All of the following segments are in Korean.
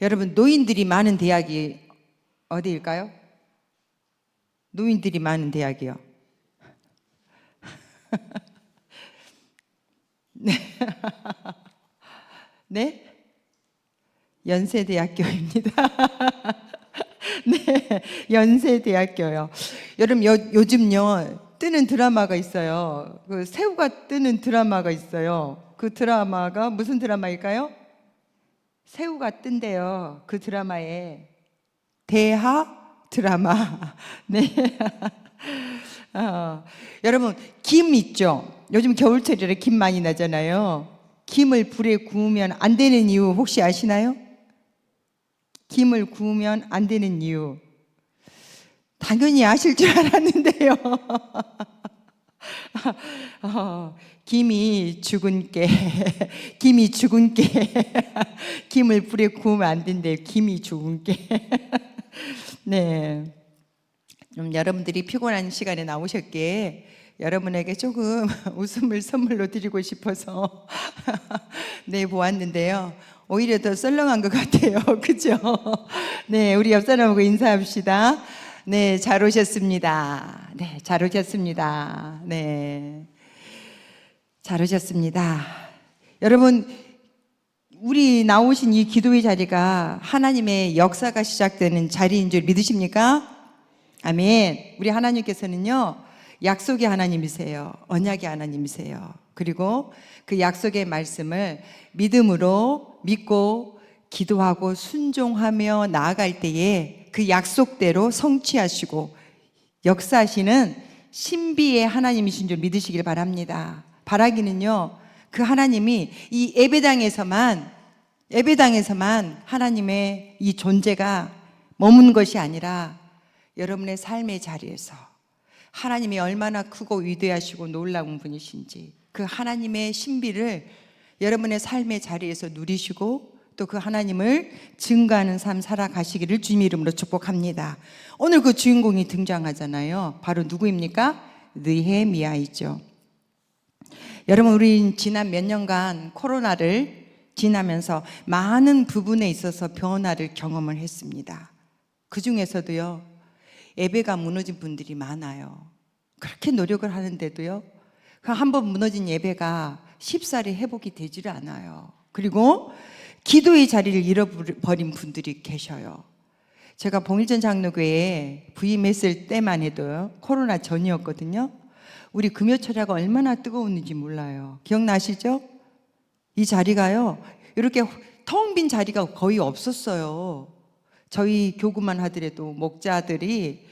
여러분, 노인들이 많은 대학이 어디일까요? 노인들이 많은 대학이요. 네? 연세대학교입니다. 네, 연세대학교요. 여러분, 요즘요 뜨는 드라마가 있어요. 그 새우가 뜨는 드라마가 있어요. 그 드라마가 무슨 드라마일까요? 새우가 뜬대요. 그 드라마에 대하 드라마. 네. 여러분, 김 있죠? 요즘 겨울철이라 김 많이 나잖아요. 김을 불에 구우면 안 되는 이유 혹시 아시나요? 김을 구우면 안 되는 이유. 당연히 아실 줄 알았는데요. 김이 죽은 깨, 김이 죽은 깨, 김을 불에 구우면 안 된대요. 김이 죽은 깨. 네. 좀 여러분들이 피곤한 시간에 나오셨기에 여러분에게 조금 웃음을 선물로 드리고 싶어서 네, 보았는데요. 오히려 더 썰렁한 것 같아요. 그죠? 네, 우리 옆 사람하고 인사합시다. 네, 잘 오셨습니다. 네, 잘 오셨습니다. 네, 잘 오셨습니다. 여러분, 우리 나오신 이 기도의 자리가 하나님의 역사가 시작되는 자리인 줄 믿으십니까? 아멘. 우리 하나님께서는요, 약속의 하나님이세요. 언약의 하나님이세요. 그리고 그 약속의 말씀을 믿음으로 믿고 기도하고 순종하며 나아갈 때에 그 약속대로 성취하시고 역사하시는 신비의 하나님이신 줄 믿으시길 바랍니다. 바라기는요, 그 하나님이 이 예배당에서만 하나님의 이 존재가 머문 것이 아니라 여러분의 삶의 자리에서 하나님이 얼마나 크고 위대하시고 놀라운 분이신지 그 하나님의 신비를 여러분의 삶의 자리에서 누리시고 또 그 하나님을 증거하는 삶 살아가시기를 주님 이름으로 축복합니다. 오늘 그 주인공이 등장하잖아요. 바로 누구입니까? 느헤미야이죠. 여러분, 우리 지난 몇 년간 코로나를 지나면서 많은 부분에 있어서 변화를 경험을 했습니다. 그 중에서도요, 예배가 무너진 분들이 많아요. 그렇게 노력을 하는데도요, 그 한 번 무너진 예배가 쉽사리 회복이 되지를 않아요. 그리고 기도의 자리를 잃어버린 분들이 계셔요. 제가 봉일전 장로교회에 부임했을 때만 해도 코로나 전이었거든요. 우리 금요철야가 얼마나 뜨거웠는지 몰라요. 기억나시죠? 이 자리가요, 이렇게 텅 빈 자리가 거의 없었어요. 저희 교구만 하더라도 목자들이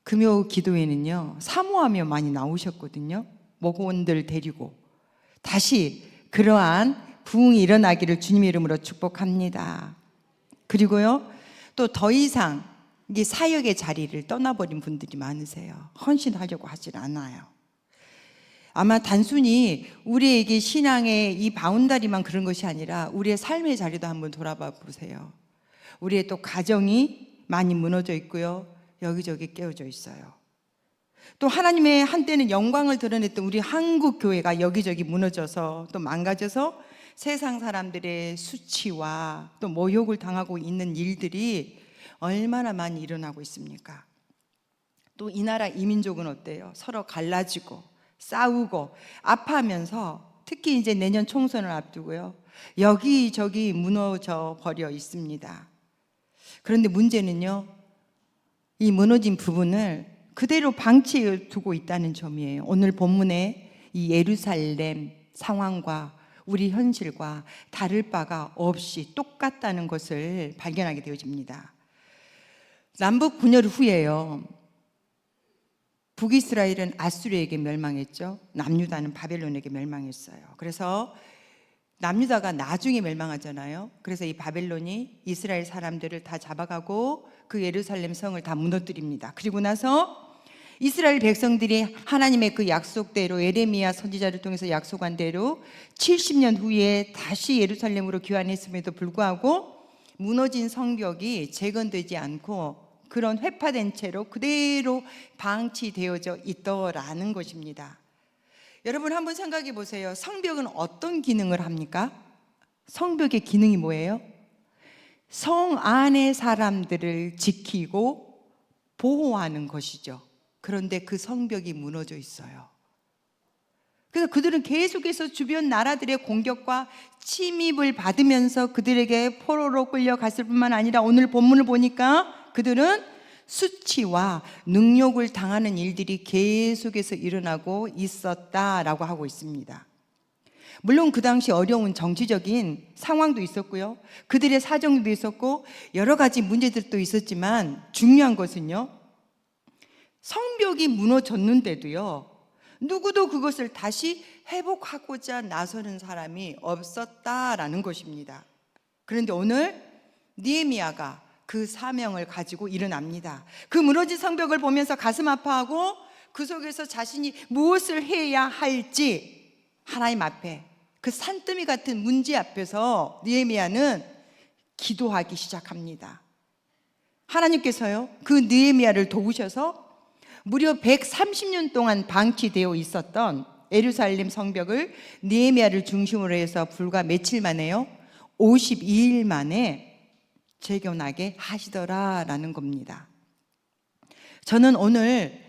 금요 기도회는요, 사모하며 많이 나오셨거든요. 목원들 데리고. 다시 그러한 부흥이 일어나기를 주님 이름으로 축복합니다. 그리고요, 또 더 이상 이 사역의 자리를 떠나버린 분들이 많으세요. 헌신하려고 하질 않아요. 아마 단순히 우리에게 신앙의 이 바운다리만 그런 것이 아니라 우리의 삶의 자리도 한번 돌아봐 보세요. 우리의 또 가정이 많이 무너져 있고요, 여기저기 깨어져 있어요. 또 하나님의 한때는 영광을 드러냈던 우리 한국 교회가 여기저기 무너져서 또 망가져서 세상 사람들의 수치와 또 모욕을 당하고 있는 일들이 얼마나 많이 일어나고 있습니까? 또 이 나라 이 민족은 어때요? 서로 갈라지고 싸우고 아파하면서 특히 이제 내년 총선을 앞두고요, 여기저기 무너져 버려 있습니다. 그런데 문제는요, 이 무너진 부분을 그대로 방치해 두고 있다는 점이에요. 오늘 본문의 이 예루살렘 상황과 우리 현실과 다를 바가 없이 똑같다는 것을 발견하게 되어집니다. 남북 분열 후에요, 북이스라엘은 아수르에게 멸망했죠. 남유다는 바벨론에게 멸망했어요. 그래서 남유다가 나중에 멸망하잖아요. 그래서 이 바벨론이 이스라엘 사람들을 다 잡아가고 그 예루살렘 성을 다 무너뜨립니다. 그리고 나서 이스라엘 백성들이 하나님의 그 약속대로 예레미야 선지자를 통해서 약속한 대로 70년 후에 다시 예루살렘으로 귀환했음에도 불구하고 무너진 성벽이 재건되지 않고 그런 회파된 채로 그대로 방치되어져 있더라는 것입니다. 여러분, 한번 생각해 보세요. 성벽은 어떤 기능을 합니까? 성벽의 기능이 뭐예요? 성 안의 사람들을 지키고 보호하는 것이죠. 그런데 그 성벽이 무너져 있어요. 그래서 그들은 계속해서 주변 나라들의 공격과 침입을 받으면서 그들에게 포로로 끌려갔을 뿐만 아니라 오늘 본문을 보니까 그들은 수치와 능욕을 당하는 일들이 계속해서 일어나고 있었다라고 하고 있습니다. 물론 그 당시 어려운 정치적인 상황도 있었고요, 그들의 사정도 있었고 여러 가지 문제들도 있었지만 중요한 것은요, 성벽이 무너졌는데도요, 누구도 그것을 다시 회복하고자 나서는 사람이 없었다라는 것입니다. 그런데 오늘 느헤미야가 그 사명을 가지고 일어납니다. 그 무너진 성벽을 보면서 가슴 아파하고 그 속에서 자신이 무엇을 해야 할지 하나님 앞에, 그 산더미 같은 문제 앞에서 느헤미야는 기도하기 시작합니다. 하나님께서요, 그 느헤미야를 도우셔서 무려 130년 동안 방치되어 있었던 예루살렘 성벽을 느헤미야를 중심으로 해서 불과 며칠 만에요, 52일 만에 재건하게 하시더라라는 겁니다. 저는 오늘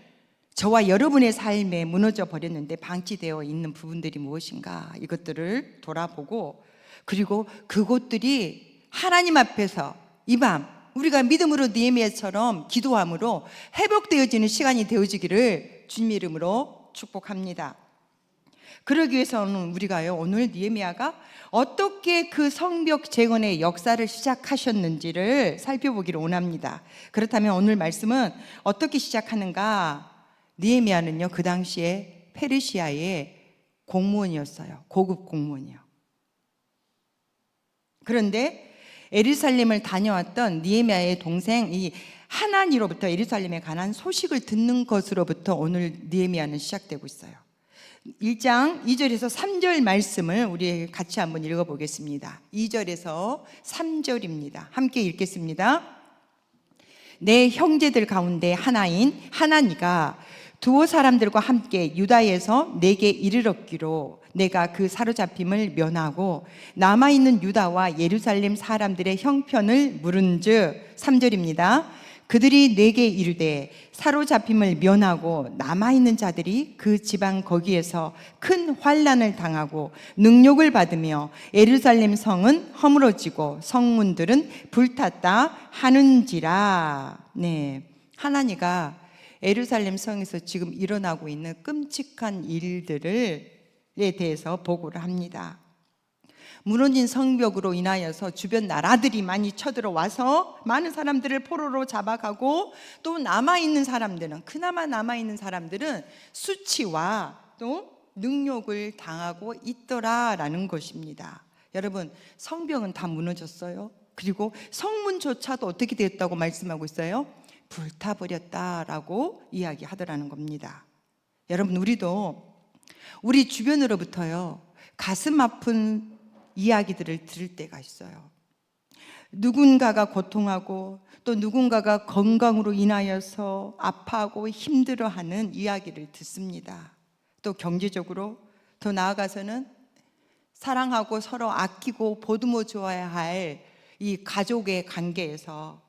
저와 여러분의 삶에 무너져 버렸는데 방치되어 있는 부분들이 무엇인가, 이것들을 돌아보고, 그리고 그것들이 하나님 앞에서 이 밤 우리가 믿음으로 느헤미야처럼 기도함으로 회복되어지는 시간이 되어지기를 주님 이름으로 축복합니다. 그러기 위해서는 우리가요, 오늘 느헤미야가 어떻게 그 성벽 재건의 역사를 시작하셨는지를 살펴보기를 원합니다. 그렇다면 오늘 말씀은 어떻게 시작하는가? 느헤미야는요, 그 당시에 페르시아의 공무원이었어요. 고급 공무원이요. 그런데 예루살렘을 다녀왔던 느헤미야의 동생 이 하나니로부터 예루살렘에 관한 소식을 듣는 것으로부터 오늘 느헤미야는 시작되고 있어요. 1장 2절에서 3절 말씀을 우리 같이 한번 읽어보겠습니다. 2절에서 3절입니다. 함께 읽겠습니다. 내 형제들 가운데 하나인 하나니가 두어 사람들과 함께 유다에서 내게 이르렀기로 내가 그 사로잡힘을 면하고 남아있는 유다와 예루살렘 사람들의 형편을 물은즉, 3절입니다. 그들이 내게 이르되 사로잡힘을 면하고 남아있는 자들이 그 지방 거기에서 큰 환난을 당하고 능욕을 받으며 예루살렘 성은 허물어지고 성문들은 불탔다 하는지라. 네, 하나니가 예루살렘 성에서 지금 일어나고 있는 끔찍한 일들에 대해서 보고를 합니다. 무너진 성벽으로 인하여서 주변 나라들이 많이 쳐들어와서 많은 사람들을 포로로 잡아가고, 또 남아있는 사람들은, 그나마 남아있는 사람들은 수치와 또 능욕을 당하고 있더라라는 것입니다. 여러분, 성벽은 다 무너졌어요. 그리고 성문조차도 어떻게 됐다고 말씀하고 있어요? 불타버렸다라고 이야기하더라는 겁니다. 여러분, 우리도 우리 주변으로부터요, 가슴 아픈 이야기들을 들을 때가 있어요. 누군가가 고통하고 또 누군가가 건강으로 인하여서 아파하고 힘들어하는 이야기를 듣습니다. 또 경제적으로, 더 나아가서는 사랑하고 서로 아끼고 보듬어 줘야 할 이 가족의 관계에서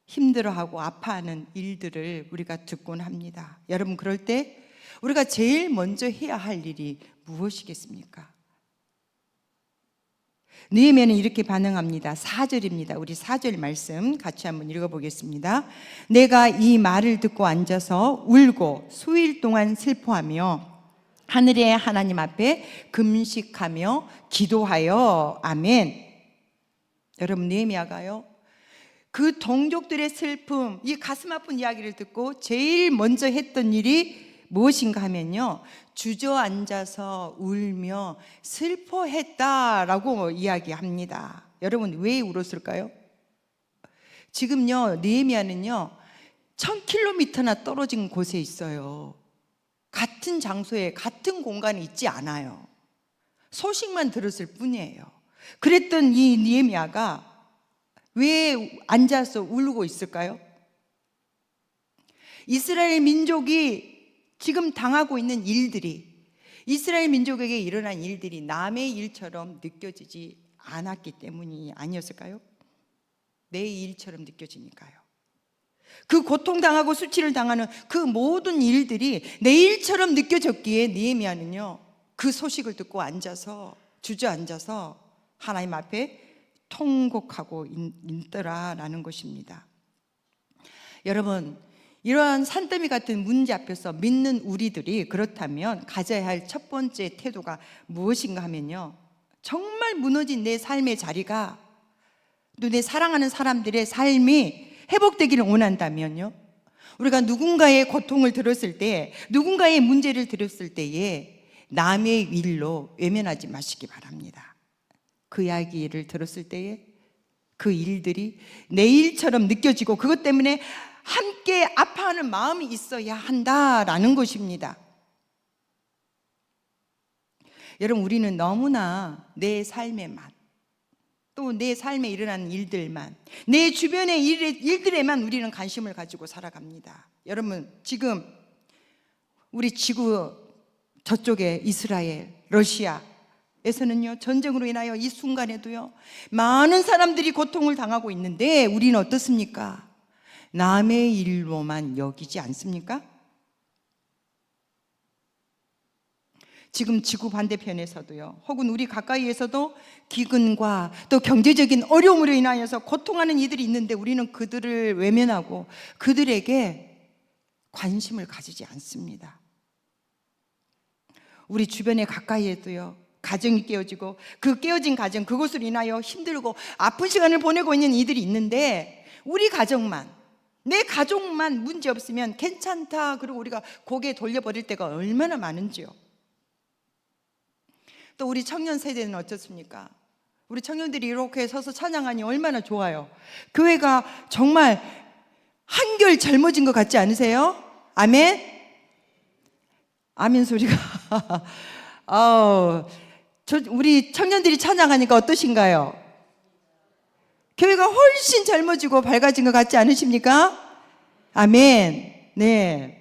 힘들어하고 아파하는 일들을 우리가 듣곤 합니다. 여러분, 그럴 때 우리가 제일 먼저 해야 할 일이 무엇이겠습니까? 느헤미야는 이렇게 반응합니다. 4절입니다. 우리 4절 말씀 같이 한번 읽어보겠습니다. 내가 이 말을 듣고 앉아서 울고 수일 동안 슬퍼하며 하늘의 하나님 앞에 금식하며 기도하여. 아멘. 여러분, 느헤미야가요, 그 동족들의 슬픔, 이 가슴 아픈 이야기를 듣고 제일 먼저 했던 일이 무엇인가 하면요, 주저앉아서 울며 슬퍼했다라고 이야기합니다. 여러분, 왜 울었을까요? 지금요, 느헤미야는요 1000km나 떨어진 곳에 있어요. 같은 장소에 같은 공간에 있지 않아요. 소식만 들었을 뿐이에요. 그랬던 이 느헤미야가 왜 앉아서 울고 있을까요? 이스라엘 민족이 지금 당하고 있는 일들이, 이스라엘 민족에게 일어난 일들이 남의 일처럼 느껴지지 않았기 때문이 아니었을까요? 내 일처럼 느껴지니까요. 그 고통당하고 수치를 당하는 그 모든 일들이 내 일처럼 느껴졌기에 느헤미야는요, 그 소식을 듣고 주저앉아서 하나님 앞에 통곡하고 있더라라는 것입니다. 여러분, 이러한 산더미 같은 문제 앞에서 믿는 우리들이 그렇다면 가져야 할 첫 번째 태도가 무엇인가 하면요, 정말 무너진 내 삶의 자리가, 또 내 사랑하는 사람들의 삶이 회복되기를 원한다면요, 우리가 누군가의 고통을 들었을 때, 누군가의 문제를 들었을 때에 남의 일로 외면하지 마시기 바랍니다. 그 이야기를 들었을 때에 그 일들이 내 일처럼 느껴지고 그것 때문에 함께 아파하는 마음이 있어야 한다라는 것입니다. 여러분, 우리는 너무나 내 삶에만, 또 내 삶에 일어나는 일들만, 내 주변의 일들에만 우리는 관심을 가지고 살아갑니다. 여러분, 지금 우리 지구 저쪽에 이스라엘, 러시아에서는요, 전쟁으로 인하여 이 순간에도요, 많은 사람들이 고통을 당하고 있는데 우리는 어떻습니까? 남의 일로만 여기지 않습니까? 지금 지구 반대편에서도요, 혹은 우리 가까이에서도 기근과 또 경제적인 어려움으로 인하여서 고통하는 이들이 있는데 우리는 그들을 외면하고 그들에게 관심을 가지지 않습니다. 우리 주변에 가까이에도요, 가정이 깨어지고 그 깨어진 가정, 그것으로 인하여 힘들고 아픈 시간을 보내고 있는 이들이 있는데 우리 가정만, 내 가족만 문제 없으면 괜찮다, 그리고 우리가 고개 돌려버릴 때가 얼마나 많은지요. 또 우리 청년 세대는 어떻습니까? 우리 청년들이 이렇게 서서 찬양하니 얼마나 좋아요. 교회가 정말 한결 젊어진 것 같지 않으세요? 아멘? 아멘 소리가 우리 청년들이 찬양하니까 어떠신가요? 교회가 훨씬 젊어지고 밝아진 것 같지 않으십니까? 아멘. 네.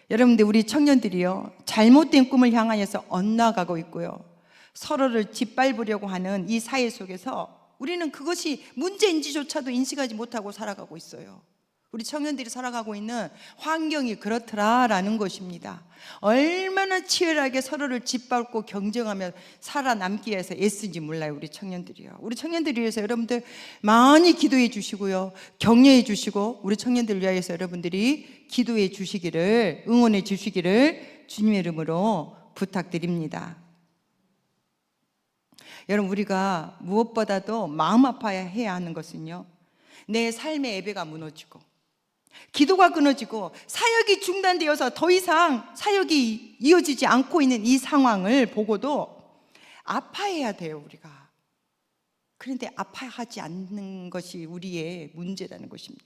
여러분들, 우리 청년들이요, 잘못된 꿈을 향하여서 엇나가고 있고요, 서로를 짓밟으려고 하는 이 사회 속에서 우리는 그것이 문제인지조차도 인식하지 못하고 살아가고 있어요. 우리 청년들이 살아가고 있는 환경이 그렇더라라는 것입니다. 얼마나 치열하게 서로를 짓밟고 경쟁하며 살아남기 위해서 애쓰는지 몰라요, 우리 청년들이요. 우리 청년들을 위해서 여러분들 많이 기도해 주시고요, 격려해 주시고, 우리 청년들을 위해서 여러분들이 기도해 주시기를, 응원해 주시기를 주님의 이름으로 부탁드립니다. 여러분, 우리가 무엇보다도 마음 아파해야 하는 것은요, 내 삶의 예배가 무너지고 기도가 끊어지고 사역이 중단되어서 더 이상 사역이 이어지지 않고 있는 이 상황을 보고도 아파해야 돼요, 우리가. 그런데 아파하지 않는 것이 우리의 문제라는 것입니다.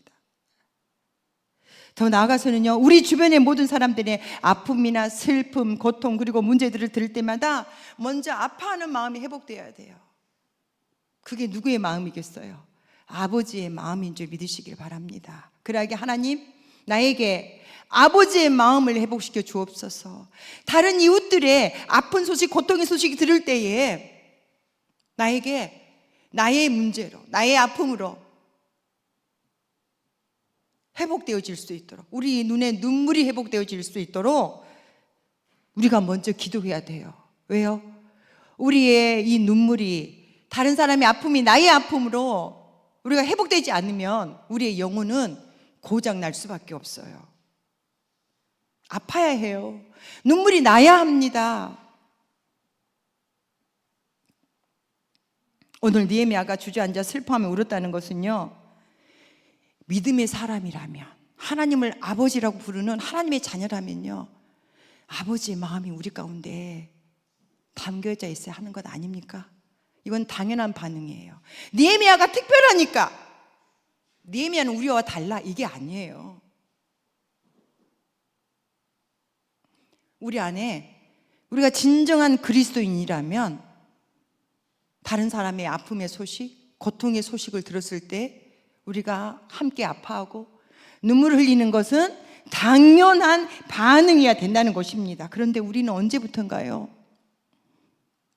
더 나아가서는요, 우리 주변의 모든 사람들의 아픔이나 슬픔, 고통, 그리고 문제들을 들을 때마다 먼저 아파하는 마음이 회복되어야 돼요. 그게 누구의 마음이겠어요? 아버지의 마음인 줄 믿으시길 바랍니다. 그러하게 하나님, 나에게 아버지의 마음을 회복시켜 주옵소서. 다른 이웃들의 아픈 소식, 고통의 소식이 들을 때에 나에게 나의 문제로, 나의 아픔으로 회복되어질 수 있도록, 우리 눈에 눈물이 회복되어질 수 있도록 우리가 먼저 기도해야 돼요. 왜요? 우리의 이 눈물이, 다른 사람의 아픔이 나의 아픔으로 우리가 회복되지 않으면 우리의 영혼은 고장 날 수밖에 없어요. 아파야 해요. 눈물이 나야 합니다. 오늘 느헤미야가 주저앉아 슬퍼하며 울었다는 것은요, 믿음의 사람이라면, 하나님을 아버지라고 부르는 하나님의 자녀라면요, 아버지의 마음이 우리 가운데 담겨져 있어야 하는 것 아닙니까? 이건 당연한 반응이에요. 느헤미야가 특별하니까, 느헤미야는 우리와 달라, 이게 아니에요. 우리 안에 우리가 진정한 그리스도인이라면 다른 사람의 아픔의 소식, 고통의 소식을 들었을 때 우리가 함께 아파하고 눈물을 흘리는 것은 당연한 반응이어야 된다는 것입니다. 그런데 우리는 언제부턴가요,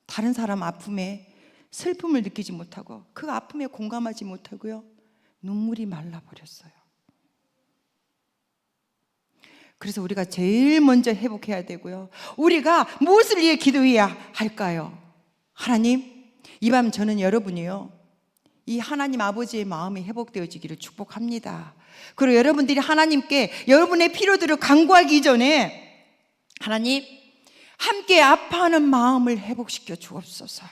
다른 사람 아픔에 슬픔을 느끼지 못하고 그 아픔에 공감하지 못하고요, 눈물이 말라버렸어요. 그래서 우리가 제일 먼저 회복해야 되고요, 우리가 무엇을 위해 기도해야 할까요? 하나님, 이 밤 저는 여러분이요, 이 하나님 아버지의 마음이 회복되어지기를 축복합니다. 그리고 여러분들이 하나님께 여러분의 필요들을 간구하기 전에 하나님, 함께 아파하는 마음을 회복시켜 주옵소서.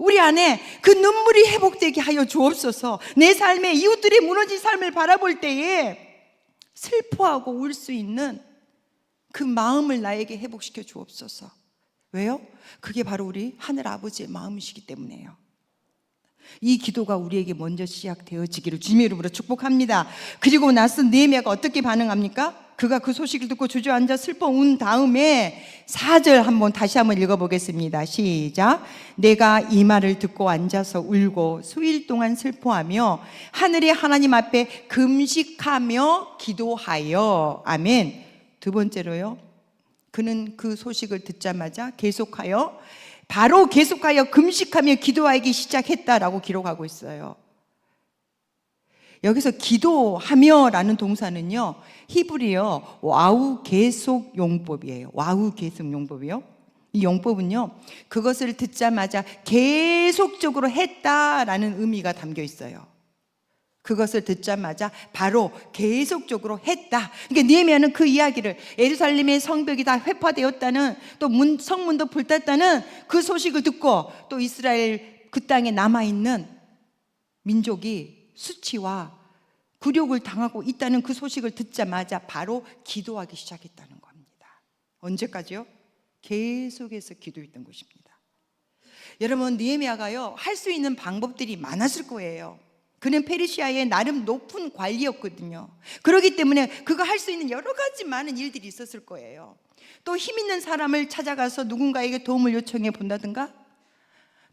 우리 안에 그 눈물이 회복되게 하여 주옵소서. 내 삶에 이웃들이 무너진 삶을 바라볼 때에 슬퍼하고 울 수 있는 그 마음을 나에게 회복시켜 주옵소서. 왜요? 그게 바로 우리 하늘 아버지의 마음이시기 때문에요. 이 기도가 우리에게 먼저 시작되어지기를 주님의 이름으로 축복합니다. 그리고 나서 느헤미야가 어떻게 반응합니까? 그가 그 소식을 듣고 주저앉아 슬퍼 운 다음에 4절 한번 다시 한번 읽어보겠습니다. 시작. 내가 이 말을 듣고 앉아서 울고 수일 동안 슬퍼하며 하늘의 하나님 앞에 금식하며 기도하여. 아멘. 두 번째로요, 그는 그 소식을 듣자마자 바로 계속하여 금식하며 기도하기 시작했다라고 기록하고 있어요. 여기서 기도하며 라는 동사는요, 히브리어 와우 계속 용법이에요. 와우 계속 용법이요. 이 용법은요, 그것을 듣자마자 계속적으로 했다라는 의미가 담겨 있어요. 그것을 듣자마자 바로 계속적으로 했다. 그러니까 느헤미야는 그 이야기를, 예루살렘의 성벽이 다 회파되었다는, 또 성문도 불탔다는 그 소식을 듣고, 또 이스라엘 그 땅에 남아있는 민족이 수치와 굴욕을 당하고 있다는 그 소식을 듣자마자 바로 기도하기 시작했다는 겁니다. 언제까지요? 계속해서 기도했던 것입니다. 여러분, 느헤미야가요, 할 수 있는 방법들이 많았을 거예요. 그는 페르시아의 나름 높은 관리였거든요. 그렇기 때문에 그가 할 수 있는 여러 가지 많은 일들이 있었을 거예요. 또 힘 있는 사람을 찾아가서 누군가에게 도움을 요청해 본다든가,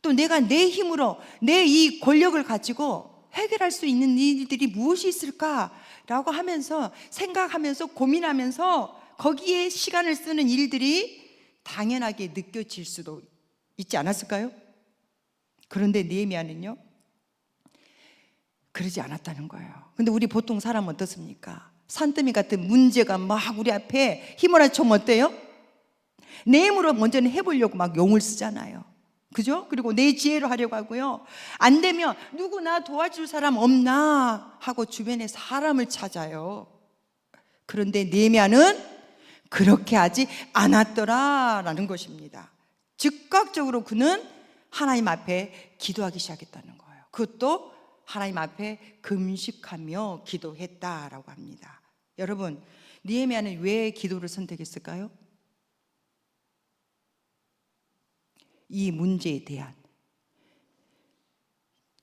또 내가 내 힘으로 내 이 권력을 가지고 해결할 수 있는 일들이 무엇이 있을까라고 하면서 생각하면서 고민하면서 거기에 시간을 쓰는 일들이 당연하게 느껴질 수도 있지 않았을까요? 그런데 느헤미야는요, 그러지 않았다는 거예요. 근데 우리 보통 사람 어떻습니까? 산더미 같은 문제가 막 우리 앞에 휘몰아치면 어때요? 내 힘으로 먼저는 해보려고 막 용을 쓰잖아요. 그죠? 그리고 내 지혜로 하려고 하고요, 안 되면 누구나 도와줄 사람 없나 하고 주변에 사람을 찾아요. 그런데 느헤미야는 그렇게 하지 않았더라라는 것입니다. 즉각적으로 그는 하나님 앞에 기도하기 시작했다는 거예요. 그것도 하나님 앞에 금식하며 기도했다라고 합니다. 여러분, 느헤미야는 왜 기도를 선택했을까요? 이 문제에 대한,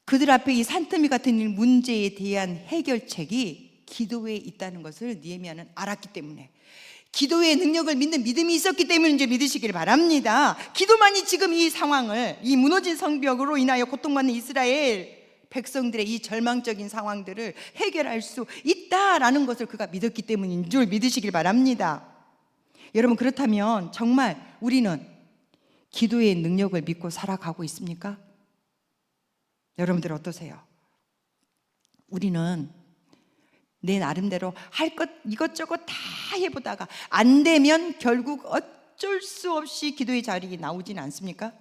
그들 앞에 이 산더미 같은 문제에 대한 해결책이 기도에 있다는 것을 느헤미야는 알았기 때문에, 기도의 능력을 믿는 믿음이 있었기 때문인지 믿으시길 바랍니다. 기도만이 지금 이 상황을, 이 무너진 성벽으로 인하여 고통받는 이스라엘 백성들의 이 절망적인 상황들을 해결할 수 있다라는 것을 그가 믿었기 때문인 줄 믿으시길 바랍니다. 여러분, 그렇다면 정말 우리는 기도의 능력을 믿고 살아가고 있습니까? 여러분들 어떠세요? 우리는 내 나름대로 할 것 이것저것 다 해보다가 안 되면 결국 어쩔 수 없이 기도의 자리에 나오진 않습니까?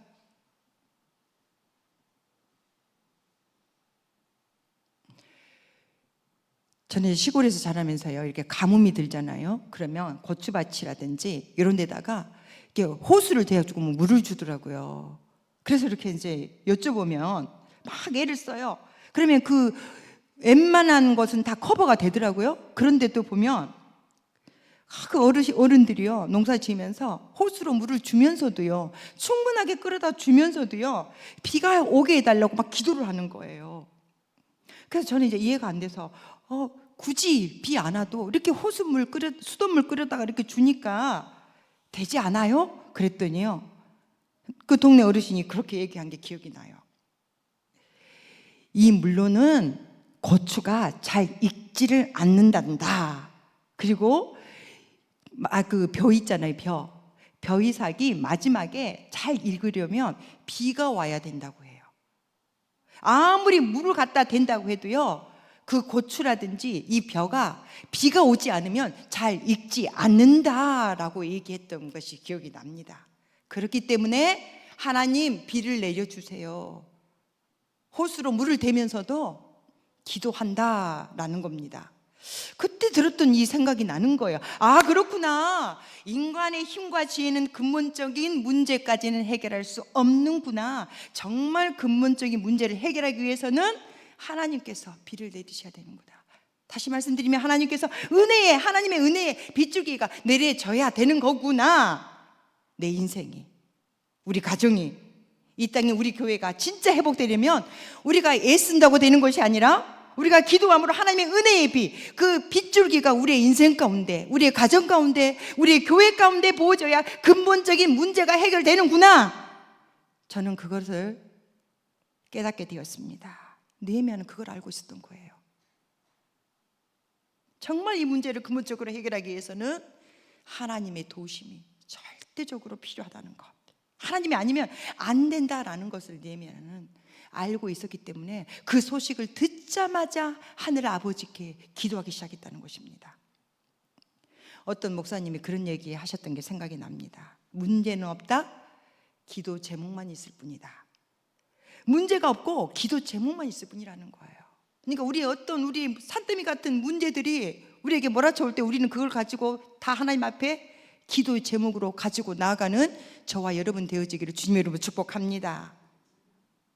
저는 시골에서 자라면서요, 이렇게 가뭄이 들잖아요. 그러면 고추밭이라든지 이런 데다가 이렇게 호수를 대가지고 물을 주더라고요. 그래서 이렇게 이제 여쭤보면 막 애를 써요. 그러면 그 웬만한 것은 다 커버가 되더라고요. 그런데 또 보면 그 어른들이요, 농사 지으면서 호수로 물을 주면서도요, 충분하게 끌어다 주면서도요, 비가 오게 해달라고 막 기도를 하는 거예요. 그래서 저는 이제 이해가 안 돼서 굳이 비 안 와도 이렇게 수돗물 끓여다가 이렇게 주니까 되지 않아요? 그랬더니요, 그 동네 어르신이 그렇게 얘기한 게 기억이 나요. 이 물로는 고추가 잘 익지를 않는단다. 그리고 그 벼 있잖아요, 벼이삭이 마지막에 잘 익으려면 비가 와야 된다고 해요. 아무리 물을 갖다 댄다고 해도요, 그 고추라든지 이 벼가 비가 오지 않으면 잘 익지 않는다라고 얘기했던 것이 기억이 납니다. 그렇기 때문에 하나님 비를 내려주세요. 호수로 물을 대면서도 기도한다라는 겁니다. 그때 들었던 이 생각이 나는 거예요. 아, 그렇구나. 인간의 힘과 지혜는 근본적인 문제까지는 해결할 수 없는구나. 정말 근본적인 문제를 해결하기 위해서는 하나님께서 비를 내리셔야 되는구나. 다시 말씀드리면 하나님께서 하나님의 은혜의 빗줄기가 내려져야 되는 거구나. 내 인생이, 우리 가정이, 이 땅에 우리 교회가 진짜 회복되려면 우리가 애쓴다고 되는 것이 아니라 우리가 기도함으로 하나님의 은혜의 비, 그 빗줄기가 우리의 인생 가운데, 우리의 가정 가운데, 우리의 교회 가운데 부어져야 근본적인 문제가 해결되는구나. 저는 그것을 깨닫게 되었습니다. 느헤미야는 그걸 알고 있었던 거예요. 정말 이 문제를 근본적으로 해결하기 위해서는 하나님의 도우심이 절대적으로 필요하다는 것, 하나님이 아니면 안 된다라는 것을 느헤미야는 알고 있었기 때문에 그 소식을 듣자마자 하늘 아버지께 기도하기 시작했다는 것입니다. 어떤 목사님이 그런 얘기 하셨던 게 생각이 납니다. 문제는 없다, 기도 제목만 있을 뿐이다. 문제가 없고 기도 제목만 있을 뿐이라는 거예요. 그러니까 우리 산더미 같은 문제들이 우리에게 몰아쳐올 때 우리는 그걸 가지고 다 하나님 앞에 기도의 제목으로 가지고 나아가는 저와 여러분 되어지기를 주님의 이름으로 축복합니다.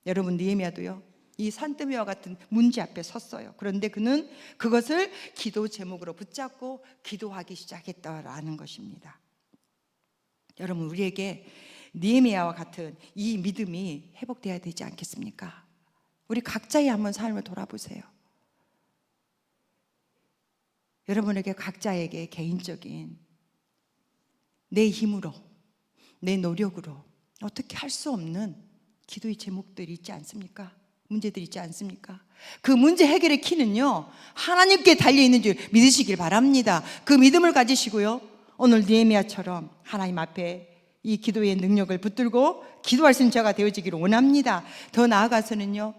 여러분, 느헤미야도요, 이 산더미와 같은 문제 앞에 섰어요. 그런데 그는 그것을 기도 제목으로 붙잡고 기도하기 시작했다라는 것입니다. 여러분, 우리에게 느헤미야와 같은 이 믿음이 회복되어야 되지 않겠습니까? 우리 각자의 한번 삶을 돌아보세요. 여러분에게 각자에게 개인적인 내 힘으로, 내 노력으로 어떻게 할 수 없는 기도의 제목들이 있지 않습니까? 문제들이 있지 않습니까? 그 문제 해결의 키는요, 하나님께 달려있는 줄 믿으시길 바랍니다. 그 믿음을 가지시고요, 오늘 느헤미야처럼 하나님 앞에 이 기도의 능력을 붙들고 기도할 수 있는 자가 되어지기를 원합니다. 더 나아가서는요,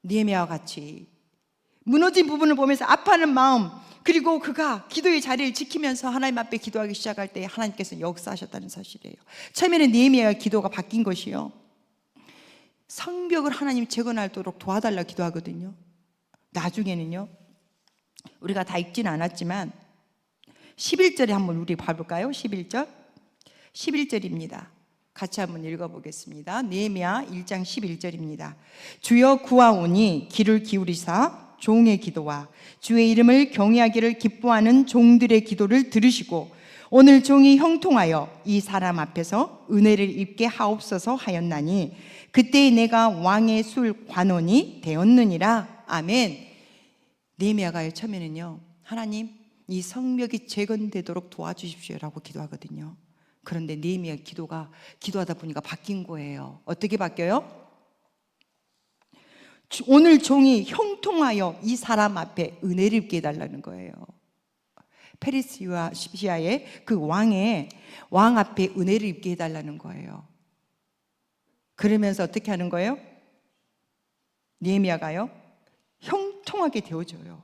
느헤미야와 같이 무너진 부분을 보면서 아파하는 마음, 그리고 그가 기도의 자리를 지키면서 하나님 앞에 기도하기 시작할 때 하나님께서 역사하셨다는 사실이에요. 처음에는 느헤미야의 기도가 바뀐 것이요, 성벽을 하나님 재건하도록 도와달라 기도하거든요. 나중에는요, 우리가 다 읽지는 않았지만 11절에 한번 우리 봐볼까요? 11절입니다. 같이 한번 읽어보겠습니다. 느헤미야 1장 11절입니다. 주여 구하오니 귀를 기울이사 종의 기도와 주의 이름을 경외하기를 기뻐하는 종들의 기도를 들으시고 오늘 종이 형통하여 이 사람 앞에서 은혜를 입게 하옵소서 하였나니 그때 내가 왕의 술 관원이 되었느니라. 아멘. 느헤미야가 처음에는요, 하나님 이 성벽이 재건되도록 도와주십시오라고 기도하거든요. 그런데 느헤미야 기도하다 보니까 바뀐 거예요. 어떻게 바뀌어요? 오늘 종이 형통하여 이 사람 앞에 은혜를 입게 해달라는 거예요. 페르시아의 그 왕 앞에 은혜를 입게 해달라는 거예요. 그러면서 어떻게 하는 거예요? 느헤미야가요, 형통하게 되어져요.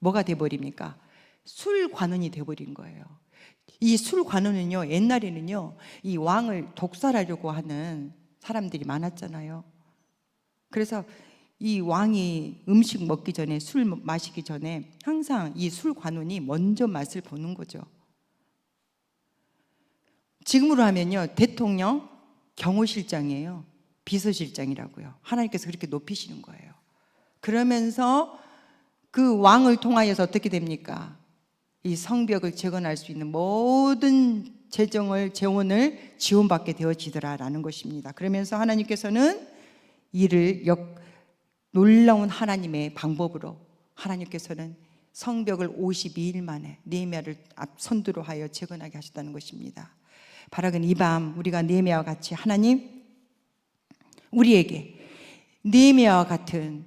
뭐가 돼버립니까? 술관원이 돼버린 거예요. 이 술관원은요, 옛날에는요, 이 왕을 독살하려고 하는 사람들이 많았잖아요. 그래서 이 왕이 음식 먹기 전에, 술 마시기 전에 항상 이 술관원이 먼저 맛을 보는 거죠. 지금으로 하면요, 대통령 경호실장이에요. 비서실장이라고요. 하나님께서 그렇게 높이시는 거예요. 그러면서 그 왕을 통하여서 어떻게 됩니까? 이 성벽을 재건할 수 있는 모든 재원을 지원받게 되어지더라라는 것입니다. 그러면서 하나님께서는 이를 놀라운 하나님의 방법으로 하나님께서는 성벽을 52일 만에 느헤미야를 선두로 하여 재건하게 하셨다는 것입니다. 바라건 이 밤 우리가 느헤미야와 같이 하나님, 우리에게 느헤미야와 같은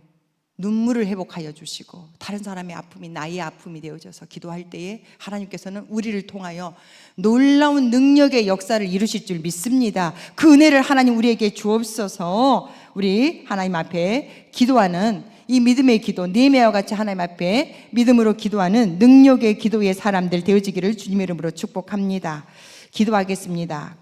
눈물을 회복하여 주시고 다른 사람의 아픔이 나의 아픔이 되어져서 기도할 때에 하나님께서는 우리를 통하여 놀라운 능력의 역사를 이루실 줄 믿습니다. 그 은혜를 하나님 우리에게 주옵소서. 우리 하나님 앞에 기도하는 이 믿음의 기도, 느헤미야와 같이 하나님 앞에 믿음으로 기도하는 능력의 기도의 사람들 되어지기를 주님의 이름으로 축복합니다. 기도하겠습니다.